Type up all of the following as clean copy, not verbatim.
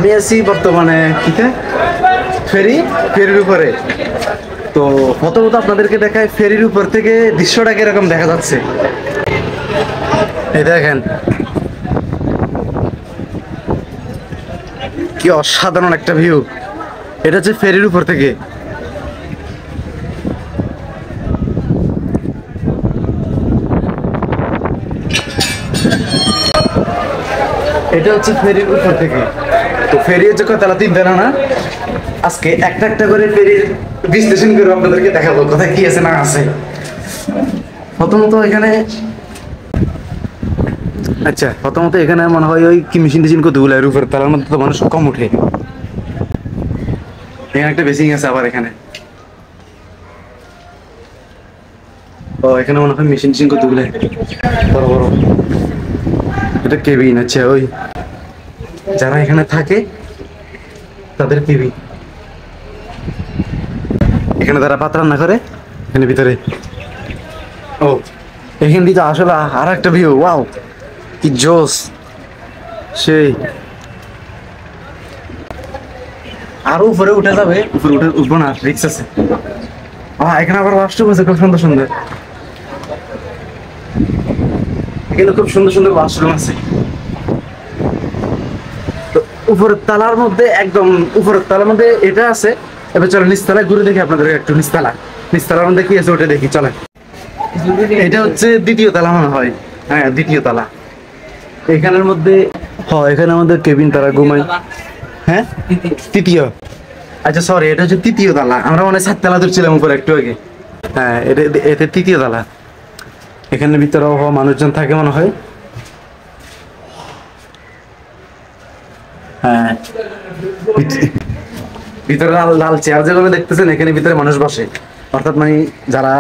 আমি আছি বর্তমানে কিতে ফেরির উপরে। তো প্রথমত আপনাদেরকে দেখায় ফেরির উপর থেকে দৃশ্যটা কিরকম দেখা যাচ্ছে। এই দেখেন কি অসাধারণ একটা ভিউ। এটা হচ্ছে ফেরির উপর থেকে। এটা হচ্ছে ফেরির উপর থেকে। তো ফেরি হচ্ছে কতলা, 3 তলা না। আজকে একটা একটা করে ফেরির বিশ্লেষণ করে আপনাদেরকে দেখাবো কোথায় কি আছে না আছে। প্রথমত এখানে মনে হয় ওই কি মেশিন টেশিন কতগুলো এর উপর তালার মধ্যে তো মানুষ কম উঠে। এখানে একটা বেসিং আছে আবার এখানে। ও এখানে মনে হয় মেশিন টেশিন কতগুলো বড় বড়। এটা কেবিন আছে, ওই যারা এখানে থাকে তাদের কেবিন। এখানে তারা ভাত রান্না করে এখানে ভিতরে। ও এখান দিয়ে আসলে আর একটা ভিউ, ওয়াও কি জোস। সেই আরো উপরে উঠে যাবে, উপরে উঠবো না, রিক্স আছে। এখানে আবার ওয়াশরুম আছে খুব সুন্দর সুন্দর। এখানে খুব সুন্দর সুন্দর ওয়াশরুম আছে। তো উপরের তালার মধ্যে একদম উপরের তালার মধ্যে এটা আছে। এবার চলো নিচতলায় ঘুরে দেখি আপনাদের একটু। নিচতলার মধ্যে কি আছে ওটা দেখি চলেন। এটা হচ্ছে 2য় তলা মনে হয়। হ্যাঁ 2য় তলা। এখানের মধ্যে এখানে আমাদের কেবিন, তারা ঘুমায়। হ্যাঁ 3য়। আচ্ছা সরি, এটা হচ্ছে 3য় তলা। আমরা মনে হয় 7 তলা ধরছিলাম উপরে একটু আগে। হ্যাঁ এটা 3য় তলা। এখানে ভিতরে মানুষজন থাকে মনে হয়। হ্যাঁ ভিতরে লাল লাল চেয়ার যেগুলো দেখতেছেন, এখানে ভিতরে মানুষ বসে। অর্থাৎ মানে যারা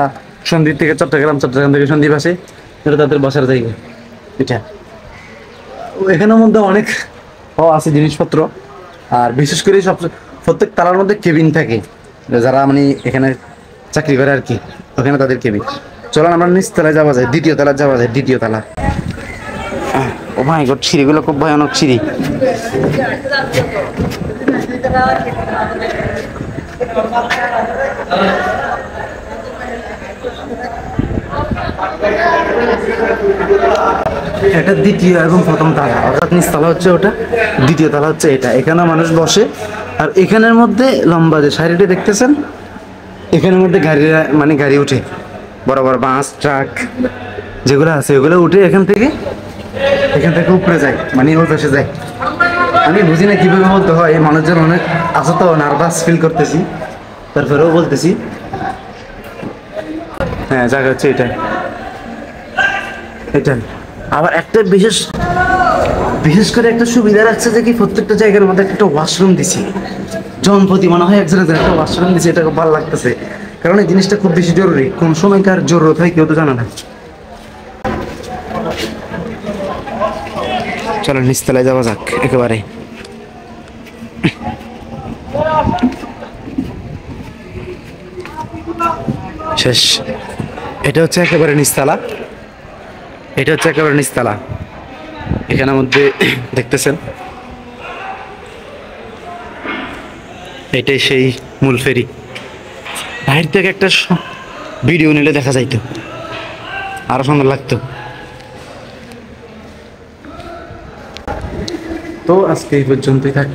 সন্দ্বীপ থেকে চট্টগ্রাম থেকে সন্দ্বীপ আসে, এটা তাদের বসার জায়গা এটা। এখানের মধ্যে অনেক আছে জিনিসপত্র। আর বিশেষ করে প্রত্যেক তালার মধ্যে কেবিন থাকে, যারা মানে এখানে চাকরি করে আর কি, ওখানে তাদের কেবিন। চলুন আমরা নিচতলায় যাওয়া যায়, 2য় তলা যাওয়া যায়, 2য় তলা। ও মাই গড, সিঁড়িগুলো খুব ভয়ানক সিঁড়ি। এটা 2য় এবং 1ম তলা, অর্থাৎ নিচতলা হচ্ছে ওটা, 2য় তলা হচ্ছে এটা। এখানে মানুষ বসে। আর এখানের মধ্যে লম্বা যে সারিটা দেখতেছেন, এখানের মধ্যে গাড়ি উঠে, বড় বড় বাস ট্রাক যেগুলো আছে ওগুলো উঠে এখান থেকে উপরে যায়, মানে ওই পাশে যায়। আমি বুঝি না কিভাবে বলতে হয়, মানুষজন অনেক আছে তো, নার্ভাস ফিল করতেছি, তারপরেও বলতেছি। হ্যাঁ জায়গা হচ্ছে এটা। আবার একটা বিশেষ করে একটা সুবিধা রাখছে যে কি প্রত্যেকটা জায়গার মধ্যে একটা ওয়াশরুম দিছি। জনপ্রতি মনে হয় একজনের একটা ওয়াশরুম দিছে, এটা খুব ভালো লাগতেছে। কারণ এই জিনিসটা খুব বেশি জরুরি, কোন সময়কার জরুরত হয় কেউ তো জানে না। চলো নিচতলায় যাওয়া যাক একেবারে। শেষ। এটা হচ্ছে একেবারে নিচতলা। এখানের মধ্যে দেখতেছেন এটাই সেই মূল ফেরি। বাইরে থেকে একটা ভিডিও নিলে দেখা যাইতো, আরো সুন্দর লাগতো। তো আজকে এই পর্যন্তই থাক।